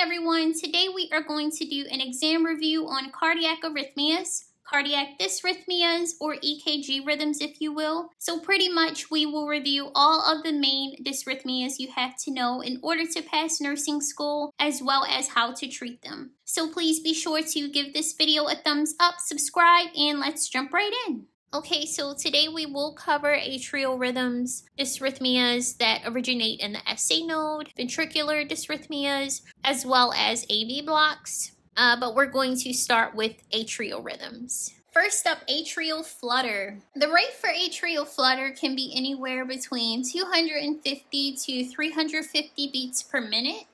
everyone, today we are going to do an exam review on cardiac arrhythmias, cardiac dysrhythmias, or EKG rhythms if you will. So pretty much we will review all of the main dysrhythmias you have to know in order to pass nursing school, as well as how to treat them. So please be sure to give this video a thumbs up, subscribe, and let's jump right in. Okay, so today we will cover atrial rhythms, dysrhythmias that originate in the SA node, ventricular dysrhythmias, as well as AV blocks. But we're going to start with atrial rhythms. First up, atrial flutter. The rate for atrial flutter can be anywhere between 250 to 350 beats per minute.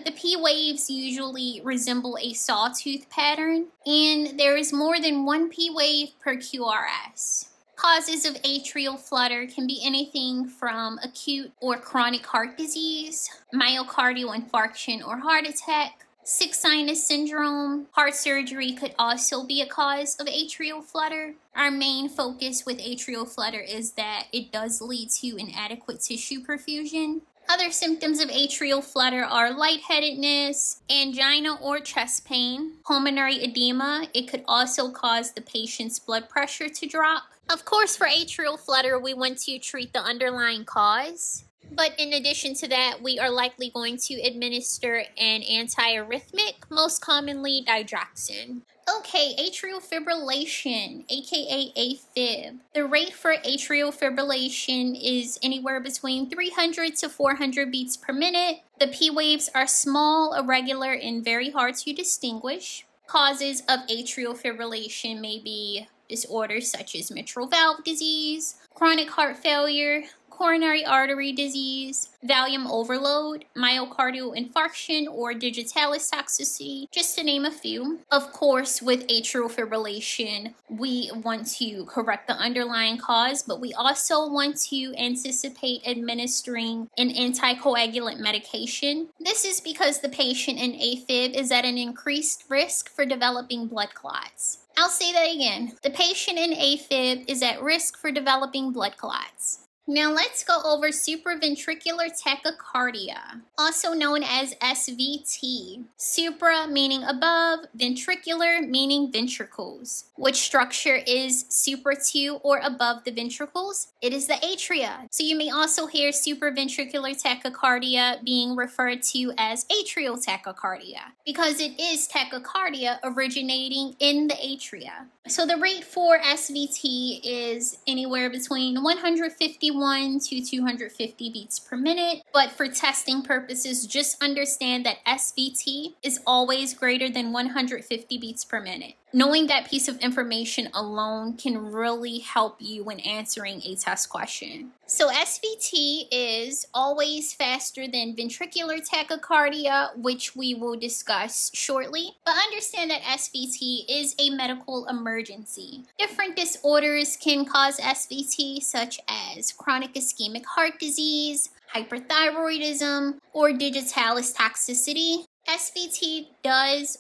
The P waves usually resemble a sawtooth pattern, and there is more than one P wave per QRS. Causes of atrial flutter can be anything from acute or chronic heart disease, myocardial infarction or heart attack, sick sinus syndrome. Heart surgery could also be a cause of atrial flutter. Our main focus with atrial flutter is that it does lead to inadequate tissue perfusion. Other symptoms of atrial flutter are lightheadedness, angina or chest pain, pulmonary edema. It could also cause the patient's blood pressure to drop. Of course, for atrial flutter, we want to treat the underlying cause. But in addition to that, we are likely going to administer an antiarrhythmic, most commonly digoxin. Okay, atrial fibrillation, aka AFib. The rate for atrial fibrillation is anywhere between 300 to 400 beats per minute. The P waves are small, irregular, and very hard to distinguish. Causes of atrial fibrillation may be disorders such as mitral valve disease, chronic heart failure, coronary artery disease, volume overload, myocardial infarction, or digitalis toxicity, just to name a few. Of course, with atrial fibrillation, we want to correct the underlying cause, but we also want to anticipate administering an anticoagulant medication. This is because the patient in AFib is at an increased risk for developing blood clots. I'll say that again. The patient in AFib is at risk for developing blood clots. Now let's go over supraventricular tachycardia, also known as SVT. Supra meaning above, ventricular meaning ventricles. Which structure is supra to or above the ventricles? It is the atria. So you may also hear supraventricular tachycardia being referred to as atrial tachycardia because it is tachycardia originating in the atria. So the rate for SVT is anywhere between 151 to 250 beats per minute. But for testing purposes, just understand that SVT is always greater than 150 beats per minute. Knowing that piece of information alone can really help you when answering a test question. So SVT is always faster than ventricular tachycardia, which we will discuss shortly. But understand that SVT is a medical emergency. Different disorders can cause SVT, such as chronic ischemic heart disease, hyperthyroidism, or digitalis toxicity. SVT does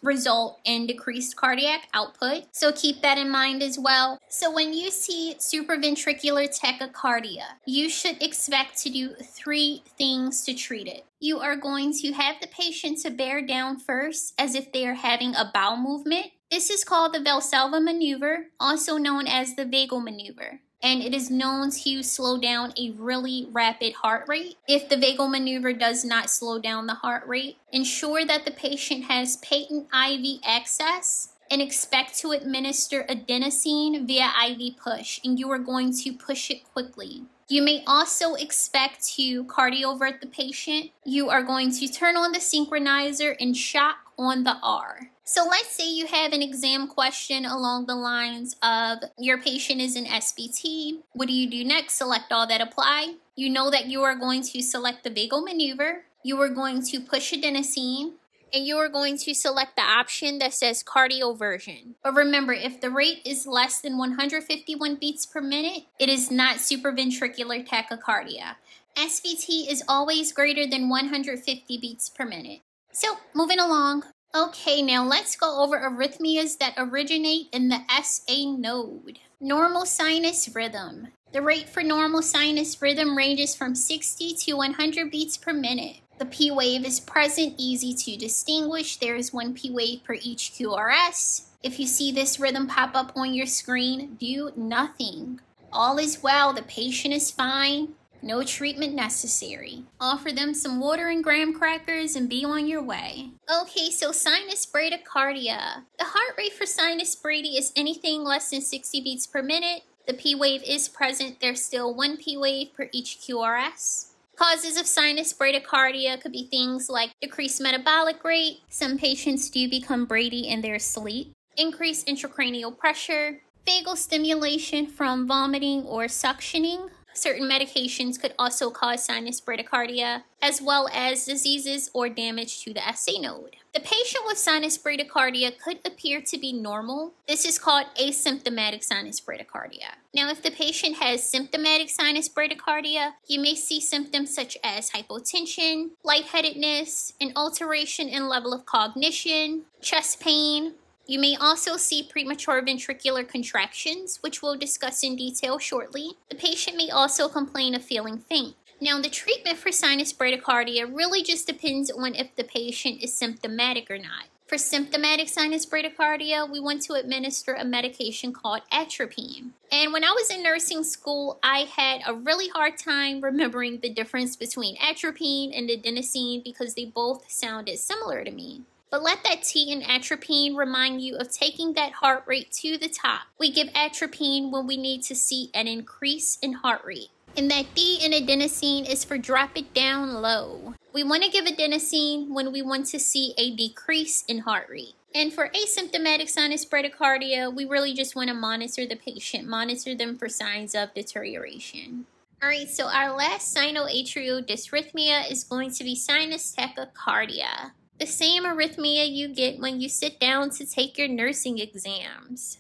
result in decreased cardiac output, so keep that in mind as well. So when you see supraventricular tachycardia, you should expect to do 3 things to treat it. You are going to have the patient to bear down first, as if they are having a bowel movement. This is called the Valsalva maneuver, also known as the vagal maneuver, and it is known to slow down a really rapid heart rate. If the vagal maneuver does not slow down the heart rate, ensure that the patient has patent IV access and expect to administer adenosine via IV push, and you are going to push it quickly. You may also expect to cardiovert the patient. You are going to turn on the synchronizer and shock on the R. So let's say you have an exam question along the lines of your patient is in SVT. What do you do next? Select all that apply. You know that you are going to select the vagal maneuver. You are going to push adenosine. And you are going to select the option that says cardioversion. But remember, if the rate is less than 151 beats per minute, it is not supraventricular tachycardia. SVT is always greater than 150 beats per minute. So, moving along. Okay, now let's go over arrhythmias that originate in the SA node. Normal sinus rhythm. The rate for normal sinus rhythm ranges from 60 to 100 beats per minute. The P wave is present, easy to distinguish. There is one P wave per each QRS. If you see this rhythm pop up on your screen, do nothing. All is well, the patient is fine, no treatment necessary. Offer them some water and graham crackers and be on your way. Okay, so sinus bradycardia. The heart rate for sinus brady is anything less than 60 beats per minute. The P wave is present, there's still one P wave per each QRS. Causes of sinus bradycardia could be things like decreased metabolic rate. Some patients do become brady in their sleep. Increased intracranial pressure. Vagal stimulation from vomiting or suctioning. Certain medications could also cause sinus bradycardia, as well as diseases or damage to the SA node. The patient with sinus bradycardia could appear to be normal. This is called asymptomatic sinus bradycardia. Now, if the patient has symptomatic sinus bradycardia, you may see symptoms such as hypotension, lightheadedness, an alteration in level of cognition, chest pain. You may also see premature ventricular contractions, which we'll discuss in detail shortly. The patient may also complain of feeling faint. Now, the treatment for sinus bradycardia really just depends on if the patient is symptomatic or not. For symptomatic sinus bradycardia, we want to administer a medication called atropine. And when I was in nursing school, I had a really hard time remembering the difference between atropine and adenosine because they both sounded similar to me. But let that T in atropine remind you of taking that heart rate to the top. We give atropine when we need to see an increase in heart rate. And that D in adenosine is for drop it down low. We want to give adenosine when we want to see a decrease in heart rate. And for asymptomatic sinus bradycardia, we really just want to monitor the patient, monitor them for signs of deterioration. Alright, so our last sinoatrial dysrhythmia is going to be sinus tachycardia. The same arrhythmia you get when you sit down to take your nursing exams.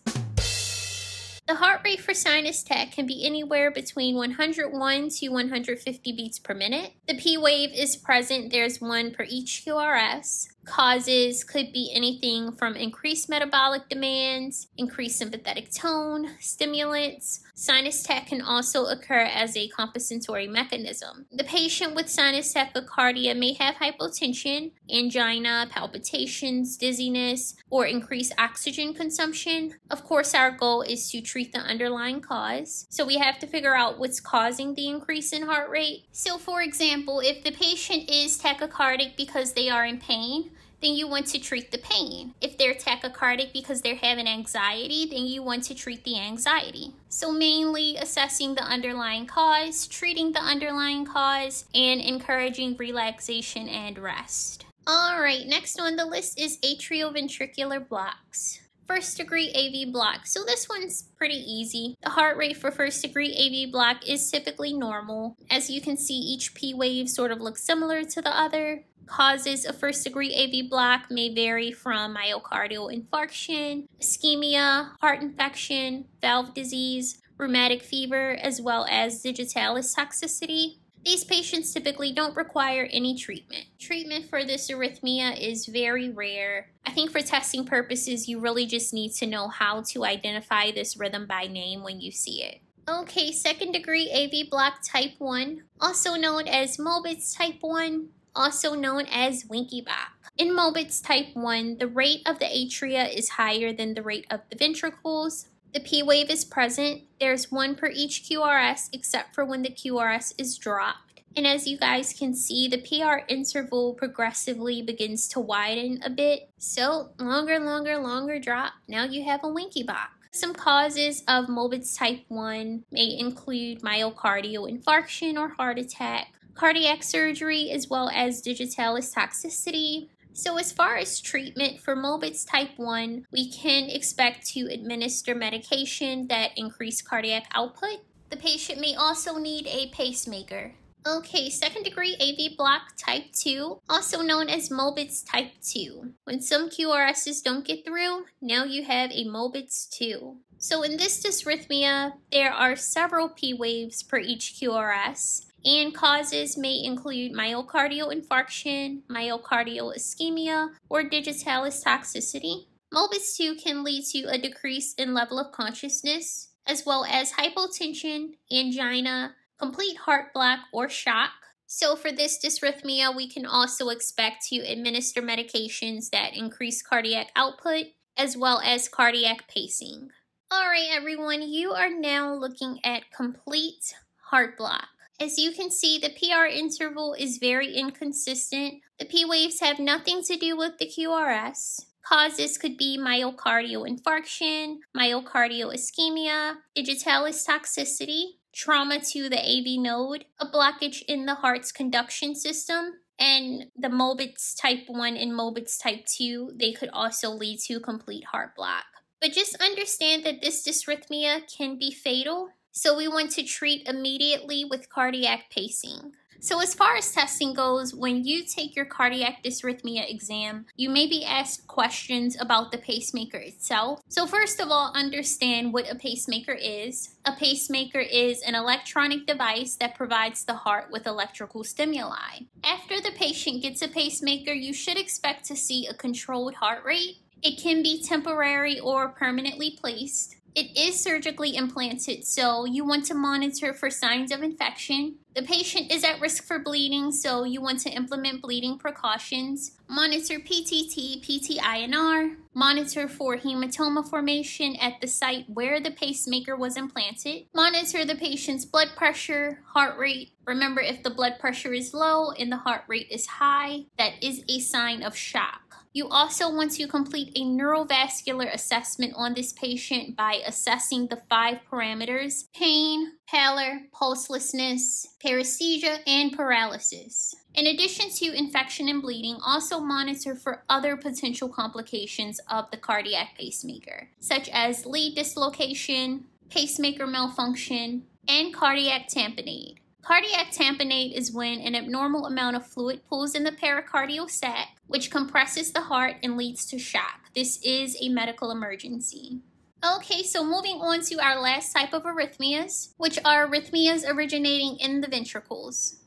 The heart rate for sinus tach can be anywhere between 101 to 150 beats per minute. The P wave is present, there's one per each QRS. Causes could be anything from increased metabolic demands, increased sympathetic tone, stimulants. Sinus tach can also occur as a compensatory mechanism. The patient with sinus tachycardia may have hypotension, angina, palpitations, dizziness, or increased oxygen consumption. Of course, our goal is to treat the underlying cause. So we have to figure out what's causing the increase in heart rate. So for example, if the patient is tachycardic because they are in pain, then you want to treat the pain. If they're tachycardic because they're having anxiety, then you want to treat the anxiety. So mainly assessing the underlying cause, treating the underlying cause, and encouraging relaxation and rest. All right, next on the list is atrioventricular blocks. First degree AV block. So this one's pretty easy. The heart rate for first degree AV block is typically normal. As you can see, each P wave sort of looks similar to the other. Causes of first degree AV block may vary from myocardial infarction, ischemia, heart infection, valve disease, rheumatic fever, as well as digitalis toxicity. These patients typically don't require any treatment. Treatment for this arrhythmia is very rare. I think for testing purposes, you really just need to know how to identify this rhythm by name when you see it. Okay, second degree AV block type 1, also known as Mobitz type 1, also known as Winky-Bach. In Mobitz type 1, the rate of the atria is higher than the rate of the ventricles. The P wave is present. There's one per each QRS except for when the QRS is dropped. And as you guys can see, the PR interval progressively begins to widen a bit. So longer drop. Now you have a Winky-Bach. Some causes of Mobitz type 1 may include myocardial infarction or heart attack, cardiac surgery, as well as digitalis toxicity. So as far as treatment for Mobitz type 1, we can expect to administer medication that increase cardiac output. The patient may also need a pacemaker. Okay, second degree AV block type 2, also known as Mobitz type 2. When some QRSs don't get through, now you have a Mobitz 2. So in this dysrhythmia, there are several P waves per each QRS. And causes may include myocardial infarction, myocardial ischemia, or digitalis toxicity. Mobitz 2 can lead to a decrease in level of consciousness, as well as hypotension, angina, complete heart block or shock, So for this dysrhythmia, we can also expect to administer medications that increase cardiac output as well as cardiac pacing. All right, everyone, you are now looking at complete heart block. As you can see, the PR interval is very inconsistent. The P waves have nothing to do with the QRS. Causes could be myocardial infarction, myocardial ischemia, digitalis toxicity, trauma to the AV node, a blockage in the heart's conduction system, and the Mobitz type 1 and Mobitz type 2, they could also lead to complete heart block. But just understand that this dysrhythmia can be fatal, so we want to treat immediately with cardiac pacing. So as far as testing goes, when you take your cardiac dysrhythmia exam, you may be asked questions about the pacemaker itself. So first of all, understand what a pacemaker is. A pacemaker is an electronic device that provides the heart with electrical stimuli. After the patient gets a pacemaker, you should expect to see a controlled heart rate. It can be temporary or permanently placed. It is surgically implanted, so you want to monitor for signs of infection. The patient is at risk for bleeding, so you want to implement bleeding precautions. Monitor PTT, PT-INR. Monitor for hematoma formation at the site where the pacemaker was implanted. Monitor the patient's blood pressure, heart rate. Remember, if the blood pressure is low and the heart rate is high, that is a sign of shock. You also want to complete a neurovascular assessment on this patient by assessing the 5 parameters: pain, pallor, pulselessness, paresthesia, and paralysis. In addition to infection and bleeding, also monitor for other potential complications of the cardiac pacemaker, such as lead dislocation, pacemaker malfunction, and cardiac tamponade. Cardiac tamponade is when an abnormal amount of fluid pools in the pericardial sac, which compresses the heart and leads to shock. This is a medical emergency. Okay, so moving on to our last type of arrhythmias, which are arrhythmias originating in the ventricles.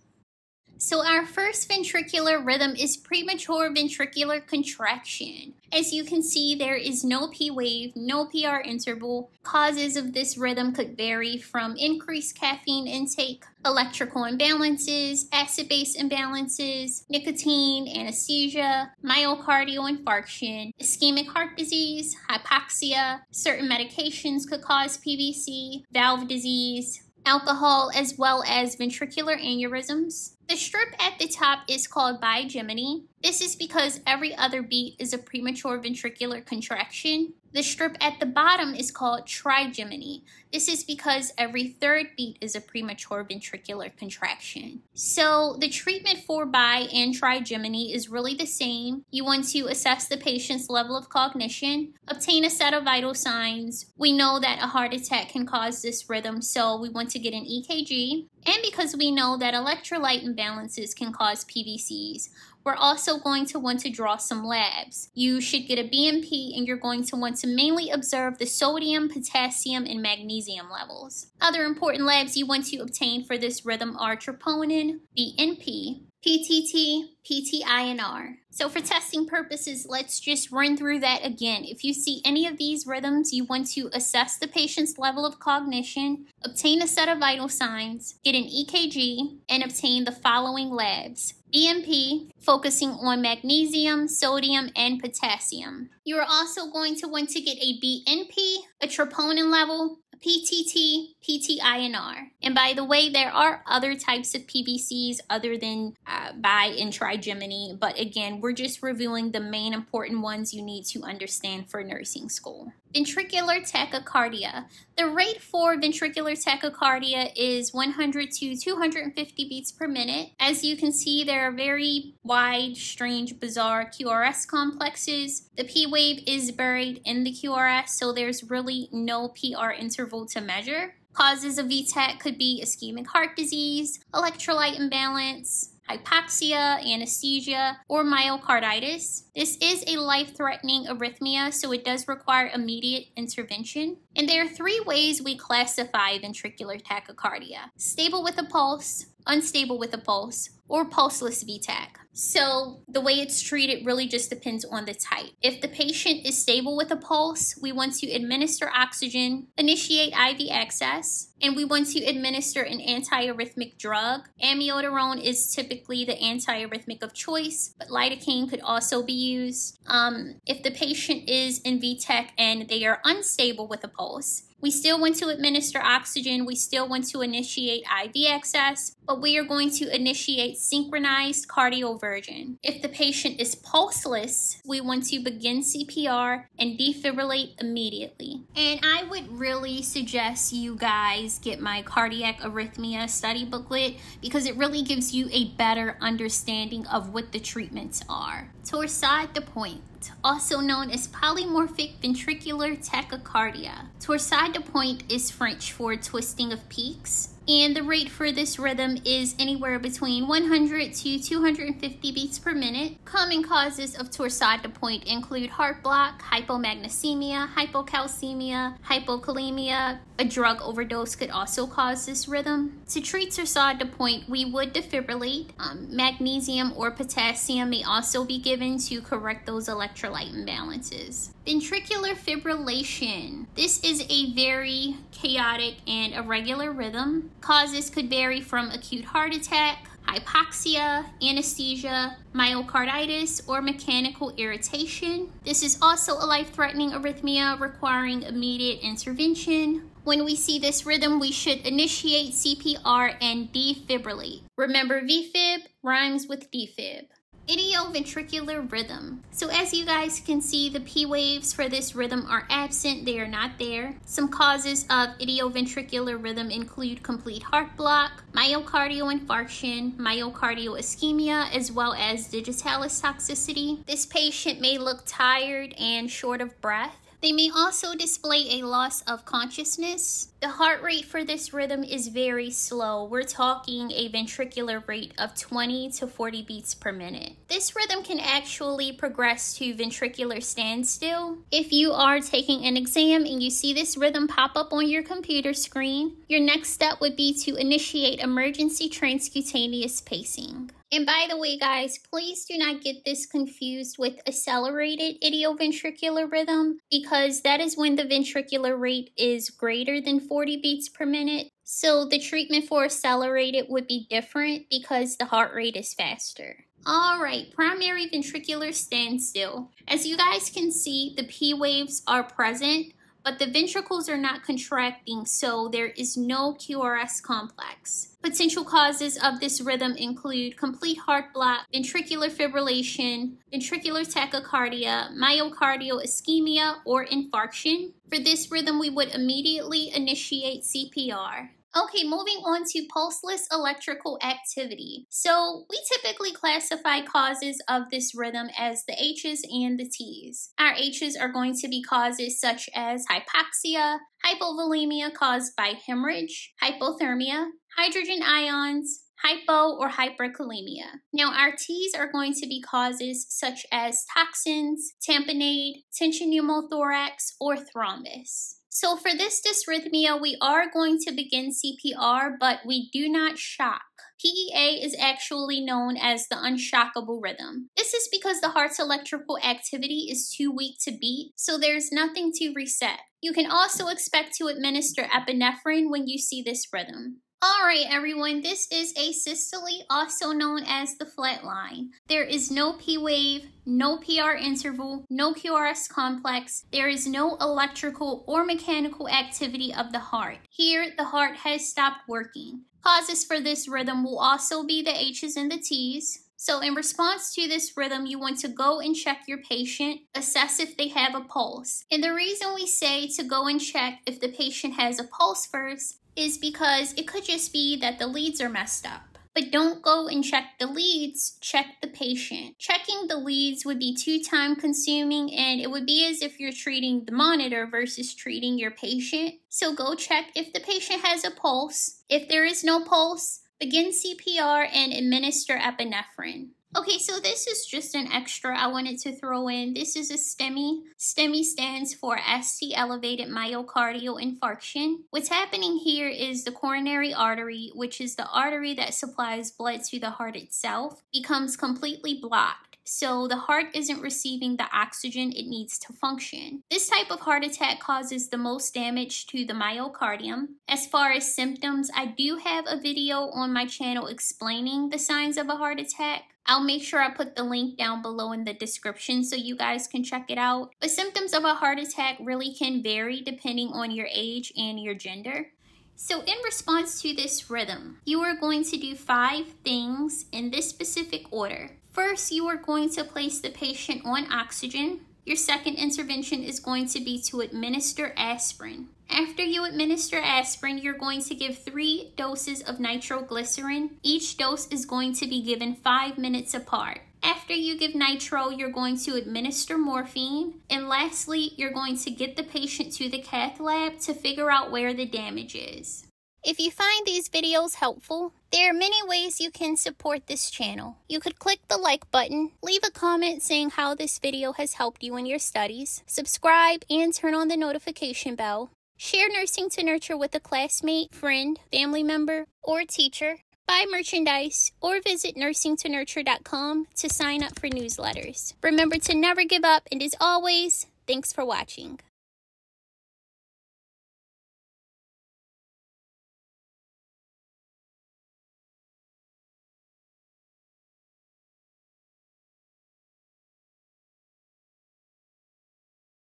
So our first ventricular rhythm is premature ventricular contraction. As you can see, there is no P wave, no PR interval. Causes of this rhythm could vary from increased caffeine intake, electrical imbalances, acid-base imbalances, nicotine, anesthesia, myocardial infarction, ischemic heart disease, hypoxia. Certain medications could cause PVC, valve disease, alcohol, as well as ventricular aneurysms. The strip at the top is called bigeminy. This is because every other beat is a premature ventricular contraction. The strip at the bottom is called trigeminy. This is because every third beat is a premature ventricular contraction. So the treatment for bi and trigeminy is really the same. You want to assess the patient's level of cognition, obtain a set of vital signs. We know that a heart attack can cause this rhythm, so we want to get an EKG. And because we know that electrolyte imbalances can cause PVCs, we're also going to want to draw some labs. You should get a BMP, and you're going to want to mainly observe the sodium, potassium, and magnesium levels. Other important labs you want to obtain for this rhythm are troponin, BNP, PTT, PT-INR. So for testing purposes, let's just run through that again. If you see any of these rhythms, you want to assess the patient's level of cognition, obtain a set of vital signs, get an EKG, and obtain the following labs. BMP, focusing on magnesium, sodium, and potassium. You are also going to want to get a BNP, a troponin level, a PTT, PT-INR. And by the way, there are other types of PVCs other than bi and trigeminy, but again, we're just reviewing the main important ones you need to understand for nursing school. Ventricular tachycardia. The rate for ventricular tachycardia is 100 to 250 beats per minute. As you can see, there are very wide, strange, bizarre QRS complexes. The P wave is buried in the QRS, so there's really no PR interval to measure. Causes of VTAC could be ischemic heart disease, electrolyte imbalance, hypoxia, anesthesia, or myocarditis. This is a life-threatening arrhythmia, so it does require immediate intervention. And there are 3 ways we classify ventricular tachycardia: stable with a pulse, unstable with a pulse, or pulseless VTAC. So the way it's treated really just depends on the type. If the patient is stable with a pulse, we want to administer oxygen, initiate IV access, and we want to administer an antiarrhythmic drug. Amiodarone is typically the antiarrhythmic of choice, but lidocaine could also be used. If the patient is in VTAC and they are unstable with a pulse, we still want to administer oxygen, we still want to initiate IV access, but we are going to initiate synchronized cardioversion. If the patient is pulseless, we want to begin CPR and defibrillate immediately. And I would really suggest you guys get my cardiac arrhythmia study booklet because it really gives you a better understanding of what the treatments are. Torsade de Pointe, also known as polymorphic ventricular tachycardia. Torsade de Pointe is French for twisting of peaks, and the rate for this rhythm is anywhere between 100 to 250 beats per minute. Common causes of torsade de pointe include heart block, hypomagnesemia, hypocalcemia, hypokalemia. A drug overdose could also cause this rhythm. To treat torsade de pointe, we would defibrillate. Magnesium or potassium may also be given to correct those electrolyte imbalances. Ventricular fibrillation. This is a very chaotic and irregular rhythm. Causes could vary from acute heart attack, hypoxia, anesthesia, myocarditis, or mechanical irritation. This is also a life-threatening arrhythmia requiring immediate intervention. When we see this rhythm, we should initiate CPR and defibrillate. Remember, VFib rhymes with defib. Idioventricular rhythm. So as you guys can see, the P waves for this rhythm are absent. They are not there. Some causes of idioventricular rhythm include complete heart block, myocardial infarction, myocardial ischemia, as well as digitalis toxicity. This patient may look tired and short of breath. They may also display a loss of consciousness. The heart rate for this rhythm is very slow. We're talking a ventricular rate of 20 to 40 beats per minute. This rhythm can actually progress to ventricular standstill. If you are taking an exam and you see this rhythm pop up on your computer screen, your next step would be to initiate emergency transcutaneous pacing. And by the way, guys, please do not get this confused with accelerated idioventricular rhythm, because that is when the ventricular rate is greater than 40 beats per minute. So the treatment for accelerated would be different because the heart rate is faster. All right, primary ventricular standstill. As you guys can see, the P waves are present, but the ventricles are not contracting, so there is no QRS complex. Potential causes of this rhythm include complete heart block, ventricular fibrillation, ventricular tachycardia, myocardial ischemia, or infarction. For this rhythm, we would immediately initiate CPR. Okay, moving on to pulseless electrical activity. So we typically classify causes of this rhythm as the H's and the T's. Our H's are going to be causes such as hypoxia, hypovolemia caused by hemorrhage, hypothermia, hydrogen ions, hypo or hyperkalemia. Now our T's are going to be causes such as toxins, tamponade, tension pneumothorax, or thrombus. So for this dysrhythmia, we are going to begin CPR, but we do not shock. PEA is actually known as the unshockable rhythm. This is because the heart's electrical activity is too weak to beat, so there's nothing to reset. You can also expect to administer epinephrine when you see this rhythm. Alright everyone, this is asystole, also known as the flat line. There is no P wave, no PR interval, no QRS complex. There is no electrical or mechanical activity of the heart. Here, the heart has stopped working. Causes for this rhythm will also be the H's and the T's. So in response to this rhythm, you want to go and check your patient, assess if they have a pulse. And the reason we say to go and check if the patient has a pulse first is because it could just be that the leads are messed up. But don't go and check the leads, check the patient. Checking the leads would be too time consuming, and it would be as if you're treating the monitor versus treating your patient. So go check if the patient has a pulse. If there is no pulse, begin CPR and administer epinephrine. Okay, so this is just an extra I wanted to throw in. This is a STEMI. STEMI stands for ST elevated myocardial infarction. What's happening here is the coronary artery, which is the artery that supplies blood to the heart itself, becomes completely blocked. So the heart isn't receiving the oxygen it needs to function. This type of heart attack causes the most damage to the myocardium. As far as symptoms, I do have a video on my channel explaining the signs of a heart attack. I'll make sure I put the link down below in the description so you guys can check it out. But symptoms of a heart attack really can vary depending on your age and your gender. So in response to this rhythm, you are going to do 5 things in this specific order. First, you are going to place the patient on oxygen. Your second intervention is going to be to administer aspirin. After you administer aspirin, you're going to give 3 doses of nitroglycerin. Each dose is going to be given 5 minutes apart. After you give nitro, you're going to administer morphine. And lastly, you're going to get the patient to the cath lab to figure out where the damage is. If you find these videos helpful, there are many ways you can support this channel. You could click the like button, leave a comment saying how this video has helped you in your studies, subscribe, and turn on the notification bell. Share Nursing to Nurture with a classmate, friend, family member, or teacher. Buy merchandise or visit nursingtonurture.com to sign up for newsletters. Remember to never give up, and as always, thanks for watching.